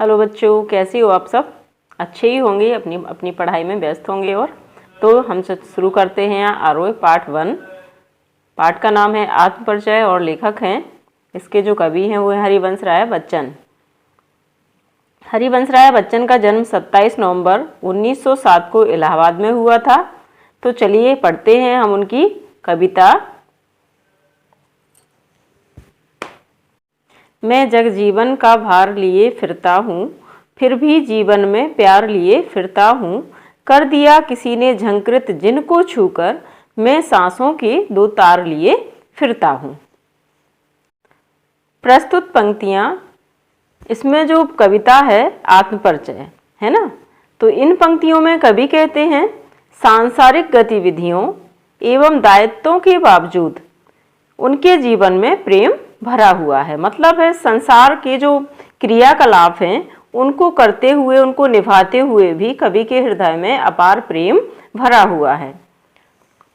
Hello बच्चों, कैसे हो आप सब? अच्छे ही होंगे, अपनी अपनी पढ़ाई में व्यस्त होंगे। और तो हम शुरू करते हैं आरोह पाठ 1। पाठ का नाम है आत्मपरिचय और लेखक हैं इसके जो कवि हैं वो है हरिवंश राय बच्चन। हरिवंश राय बच्चन का जन्म 27 नवंबर 1907 को इलाहाबाद में हुआ था। तो चलिए पढ़ते हैं हम उनकी कविता। मैं जग जीवन का भार लिए फिरता हूँ, फिर भी जीवन में प्यार लिए फिरता हूँ। कर दिया किसी ने झंकृत जिनको छूकर, मैं सांसों के 2 तार लिए फिरता हूँ। प्रस्तुत पंक्तियाँ, इसमें जो कविता है आत्मपरिचय है ना, तो इन पंक्तियों में कवि कहते हैं सांसारिक गतिविधियों एवं दायित्वों के बावजूद उनके जीवन में प्रेम भरा हुआ है। मतलब है संसार के जो क्रियाकलाप हैं उनको करते हुए, उनको निभाते हुए भी कवि के हृदय में अपार प्रेम भरा हुआ है।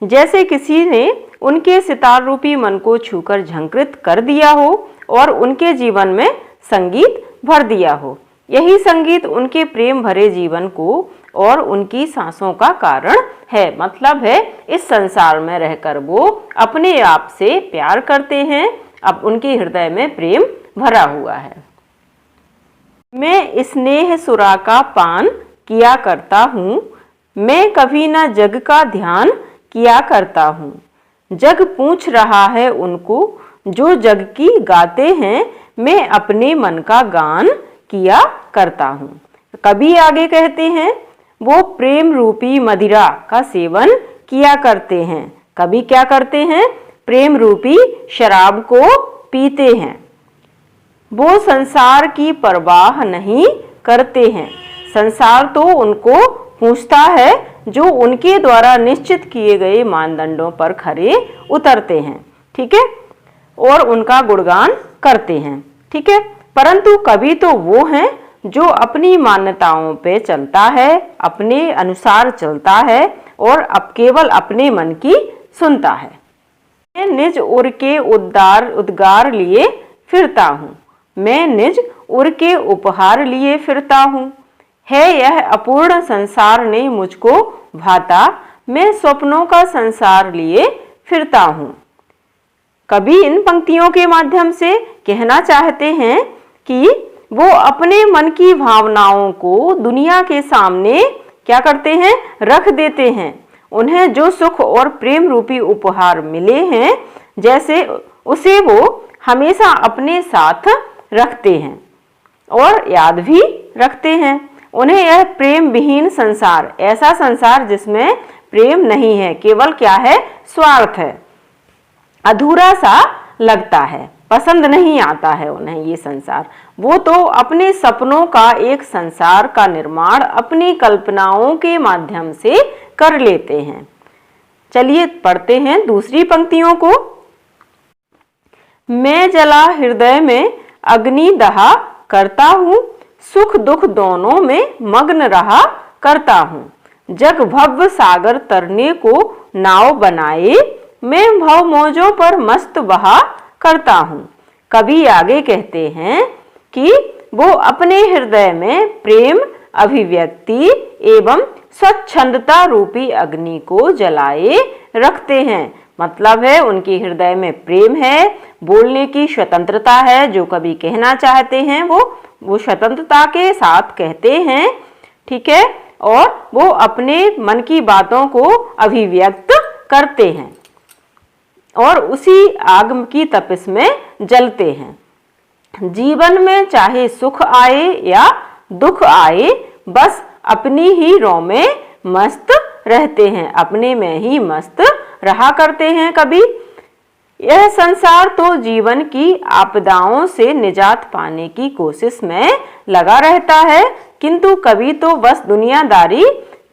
जैसे किसी ने उनके सितार रूपी मन को छूकर झंकृत कर दिया हो और उनके जीवन में संगीत भर दिया हो। यही संगीत उनके प्रेम भरे जीवन को और उनकी सांसों का कारण है। मतलब है इस संसार में रहकर वो अपने आप से प्यार करते हैं, अब उनके हृदय में प्रेम भरा हुआ है। मैं स्नेह सुरा का पान किया करता हूँ, मैं कभी न जग का ध्यान किया करता हूँ। जग पूछ रहा है उनको जो जग की गाते हैं, मैं अपने मन का गान किया करता हूँ। कवि आगे कहते हैं वो प्रेम रूपी मदिरा का सेवन किया करते हैं। कवि क्या करते हैं? प्रेम रूपी शराब को पीते हैं। वो संसार की परवाह नहीं करते हैं। संसार तो उनको पूछता है जो उनके द्वारा निश्चित किए गए मानदंडों पर खरे उतरते हैं, ठीक है, और उनका गुणगान करते हैं, ठीक है। परंतु कवि तो वो हैं जो अपनी मान्यताओं पे चलता है, अपने अनुसार चलता है और अब केवल अपने मन की सुनता है। मैं निज उर के उद्गार लिए फिरता हूँ, मैं निज उर के उपहार लिए फिरता हूँ। है यह अपूर्ण संसार ने मुझको भाता, मैं स्वप्नों का संसार लिए फिरता हूँ। कवि इन पंक्तियों के माध्यम से कहना चाहते हैं कि वो अपने मन की भावनाओं को दुनिया के सामने क्या करते हैं? रख देते हैं। उन्हें जो सुख और प्रेम रूपी उपहार मिले हैं, जैसे उसे वो हमेशा अपने साथ रखते हैं और याद भी रखते हैं। उन्हें यह प्रेम विहीन संसार, ऐसा संसार जिसमें प्रेम नहीं है, केवल क्या है? स्वार्थ है, अधूरा सा लगता है, पसंद नहीं आता है उन्हें ये संसार। वो तो अपने सपनों का एक संसार का निर्माण अपनी कल्पनाओं के माध्यम से कर लेते हैं। चलिए पढ़ते हैं दूसरी पंक्तियों को। मैं जला हृदय में अग्नि दहा करता हूँ, सुख दुख दोनों में मग्न रहा करता हूँ। जग भव सागर तरने को नाव बनाए, मैं भव मौजों पर मस्त बहा करता हूँ। कवि आगे कहते हैं कि वो अपने हृदय में प्रेम अभिव्यक्ति एवं स्वच्छंदता रूपी अग्नि को जलाए रखते हैं। मतलब है उनके हृदय में प्रेम है, बोलने की स्वतंत्रता है। जो कवि कहना चाहते हैं वो स्वतंत्रता के साथ कहते हैं, ठीक है, और वो अपने मन की बातों को अभिव्यक्त करते हैं और उसी आग की तपिश में जलते हैं। जीवन में चाहे सुख आए या दुख आए, बस अपनी ही रौ में मस्त रहते हैं, अपने में ही मस्त रहा करते हैं कवि। यह संसार तो जीवन की आपदाओं से निजात पाने की कोशिश में लगा रहता है, किंतु कवि तो बस दुनियादारी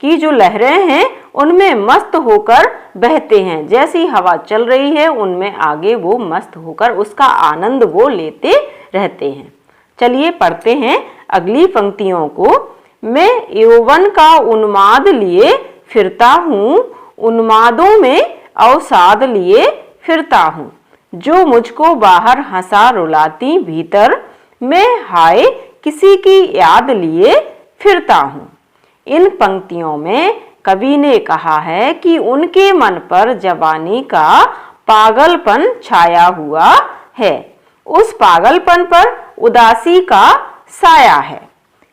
की जो लहरें हैं उनमें मस्त होकर बहते हैं। जैसी हवा चल रही है उनमें आगे वो मस्त होकर उसका आनंद वो लेते रहते हैं। चलिए पढ़ते हैं अगली पंक्तियों को। मैं यौवन का उन्माद लिए फिरता हूँ, उन्मादों में अवसाद लिए फिरता हूँ। जो मुझको बाहर हंसा रुलाती भीतर, मैं हाय किसी की याद लिए फिरता हूँ। इन पंक्तियों में कवि ने कहा है कि उनके मन पर जवानी का पागलपन छाया हुआ है। उस पागलपन पर उदासी का साया है।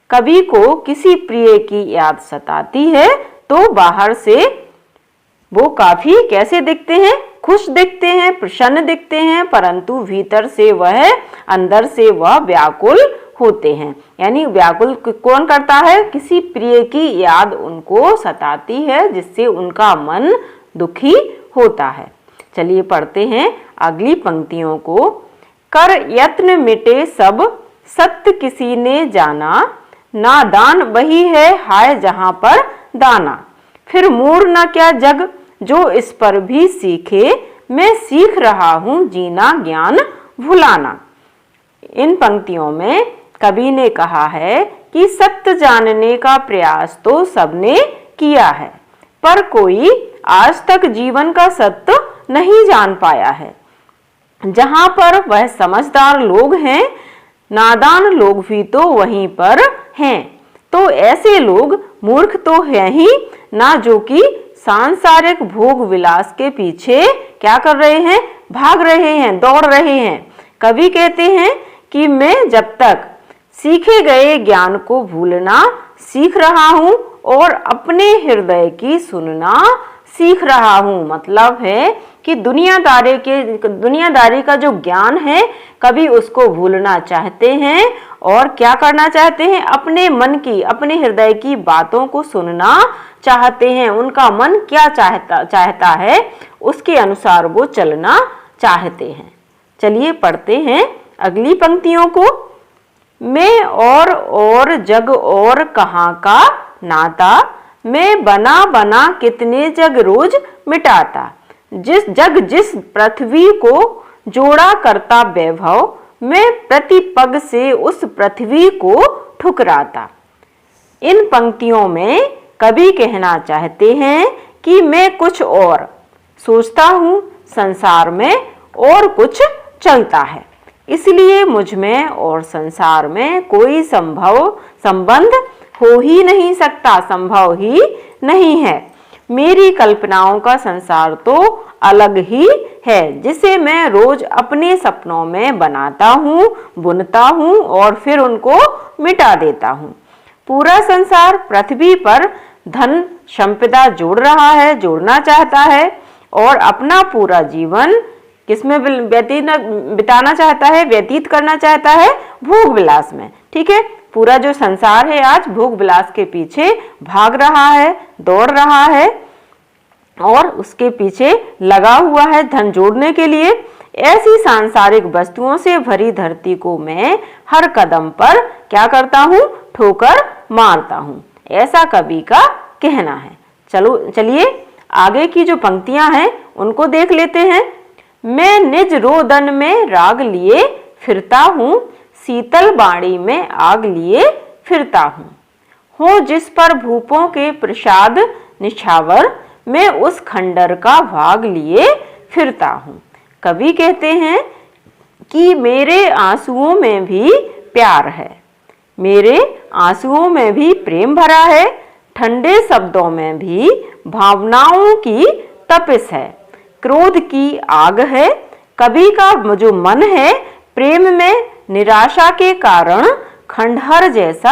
कवि को किसी प्रिय की याद सताती है तो बाहर से वो काफी कैसे दिखते हैं, खुश दिखते हैं, प्रसन्न दिखते हैं, परंतु भीतर से वह, अंदर से वह व्याकुल होते हैं। यानी व्याकुल कौन करता है? किसी प्रिय की याद उनको सताती है, जिससे उनका मन दुखी होता है। चलिए पढ़ते हैं अगली पंक्तियों को। कर यत्न मिटे सब, सत्य किसी ने जाना, नादान वही है हाय जहां पर दाना। फिर मूढ़ न क्या जग, जो इस पर भी सीखे, मैं सीख रहा हूं जीना ज्ञान भुलाना। इन पंक्तियों में कवि ने कहा है कि सत्य जानने का प्रयास तो सबने किया है, पर कोई आज तक जीवन का सत्य नहीं जान पाया है। जहां पर वह समझदार लोग हैं, नादान लोग भी तो वहीं पर हैं। तो ऐसे लोग मूर्ख तो हैं ही ना, जो कि सांसारिक भोग विलास के पीछे क्या कर रहे हैं? भाग रहे हैं, दौड़ रहे हैं। कवि कहते हैं कि मैं जब तक सीखे गए ज्ञान को भूलना सीख रहा हूं और अपने हृदय की सुनना सीख रहा हूं। मतलब है कि दुनियादारी का जो ज्ञान है, कभी उसको भूलना चाहते हैं और क्या करना चाहते हैं? अपने मन की, अपने हृदय की बातों को सुनना चाहते हैं। उनका मन क्या चाहता है, उसके अनुसार वो चलना चाहते हैं। चलिए पढ़ते हैं अगली पंक्तियों को। मैं और जग और कहाँ का नाता, मैं बना बना कितने जग रोज मिटाता। जिस पृथ्वी को जोड़ा करता वैभव, मैं प्रति पग से उस पृथ्वी को ठुकराता। इन पंक्तियों में कवि कहना चाहते हैं कि मैं कुछ और सोचता हूँ, संसार में और कुछ चलता है, इसलिए मुझ में और संसार में कोई संबंध हो ही नहीं सकता, संभव ही नहीं है। मेरी कल्पनाओं का संसार तो अलग ही है, जिसे मैं रोज अपने सपनों में बनाता हूँ, बुनता हूँ और फिर उनको मिटा देता हूँ। पूरा संसार पृथ्वी पर धन संपदा जोड़ना चाहता है और अपना पूरा जीवन किसमें बिताना चाहता है, व्यतीत करना चाहता है? भोग विलास में। ठीक है, पूरा जो संसार है आज भोग विलास के पीछे भाग रहा है, दौड़ रहा है और उसके पीछे लगा हुआ है धन जोड़ने के लिए। ऐसी सांसारिक वस्तुओं से भरी धरती को मैं हर कदम पर क्या करता हूँ? ठोकर मारता हूँ। ऐसा कवि का कहना है। चलिए आगे की जो पंक्तियां हैं उनको देख लेते हैं। मैं निज रोदन में राग लिए फिरता हूँ, शीतल बाड़ी में आग लिए फिरता हूँ। हो जिस पर भूपों के प्रसाद निछावर, मैं उस खंडर का भाग लिए फिरता हूँ। कवि कहते हैं कि मेरे आंसुओं में भी प्यार है, मेरे आंसुओं में भी प्रेम भरा है, ठंडे शब्दों में भी भावनाओं की तपिश है, क्रोध की आग है। कवि का जो मन है प्रेम में निराशा के कारण खंडहर जैसा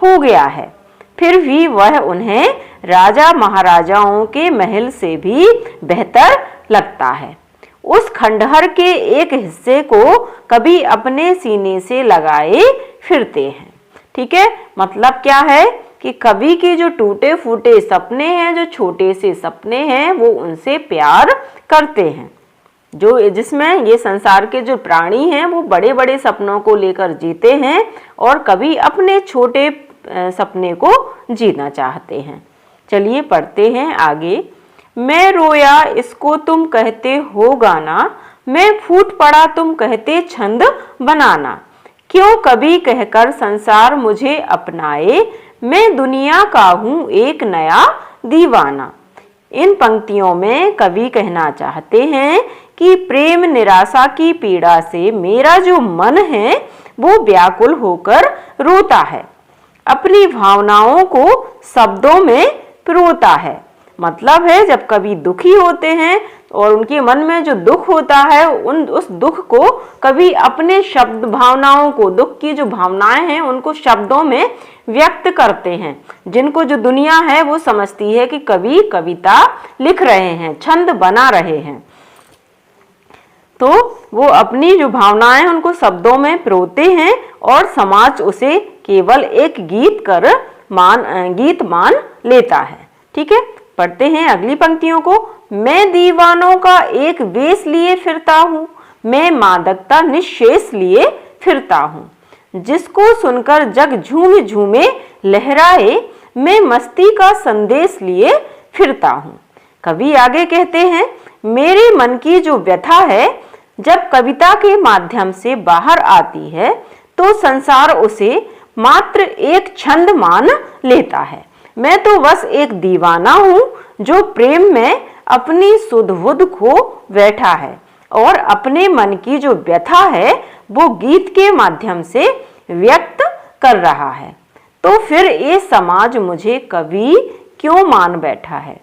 हो गया है, फिर भी वह उन्हें राजा महाराजाओं के महल से भी बेहतर लगता है। उस खंडहर के एक हिस्से को कवि अपने सीने से लगाए फिरते हैं। ठीक है, मतलब क्या है कि कवि के जो टूटे फूटे सपने हैं, जो छोटे से सपने हैं, वो उनसे प्यार करते हैं। जिसमें ये संसार के जो प्राणी हैं वो बड़े बड़े सपनों को लेकर जीते हैं और कवि अपने छोटे सपने को जीना चाहते हैं। चलिए पढ़ते हैं आगे। मैं रोया इसको तुम कहते हो गाना, मैं फूट पड़ा तुम कहते छंद बनाना। क्यों कवि कहकर संसार मुझे अपनाए, मैं दुनिया का हूँ एक नया दीवाना। इन पंक्तियों में कवि कहना चाहते हैं कि प्रेम निराशा की पीड़ा से मेरा जो मन है वो व्याकुल होकर रोता है, अपनी भावनाओं को शब्दों में पिरोता है। मतलब है जब कवि दुखी होते हैं और उनके मन में जो दुख होता है उस दुख को कवि अपने शब्द भावनाओं को, दुख की जो भावनाएं हैं उनको शब्दों में व्यक्त करते हैं, जिनको जो दुनिया है वो समझती है कि कवि कविता लिख रहे हैं, छंद बना रहे हैं। तो वो अपनी जो भावनाएं उनको शब्दों में पिरोते हैं और समाज उसे केवल एक गीत मान लेता है। ठीक है, पढ़ते हैं अगली पंक्तियों को। मैं दीवानों का एक वेश लिए फिरता हूँ, मैं मादकता निःशेष लिए फिरता हूँ, जिसको सुनकर जग झूम झूमे लहराए, मैं मस्ती का संदेश लिए फिरता हूँ। कवि आगे कहते हैं, मेरे मन की जो व्यथा है जब कविता के माध्यम से बाहर आती है तो संसार उसे मात्र एक छंद मान लेता है। मैं तो बस एक दीवाना हूँ जो प्रेम में अपनी सुध-बुध खो बैठा है और अपने मन की जो व्यथा है वो गीत के माध्यम से व्यक्त कर रहा है। तो फिर ये समाज मुझे कवि क्यों मान बैठा है?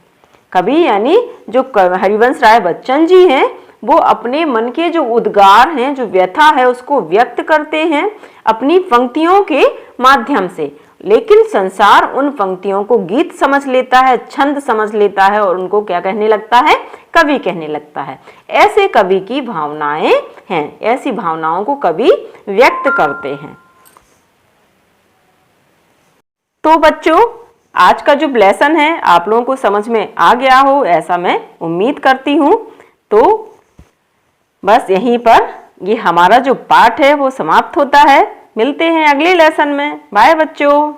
कवि यानी जो हरिवंश राय बच्चन जी हैं वो अपने मन के जो उद्गार हैं, जो व्यथा है उसको व्यक्त करते हैं अपनी पंक्तियों के माध्यम से, लेकिन संसार उन पंक्तियों को गीत समझ लेता है, छंद समझ लेता है और उनको क्या कहने लगता है? कवि कहने लगता है। ऐसे कवि की भावनाएं हैं, ऐसी भावनाओं को कवि व्यक्त करते हैं। तो बच्चों, आज का जो लेसन है आप लोगों को समझ में आ गया हो ऐसा मैं उम्मीद करती हूँ। तो बस यहीं पर ये हमारा जो पाठ है वो समाप्त होता है। मिलते हैं अगले लेसन में। बाय बच्चों।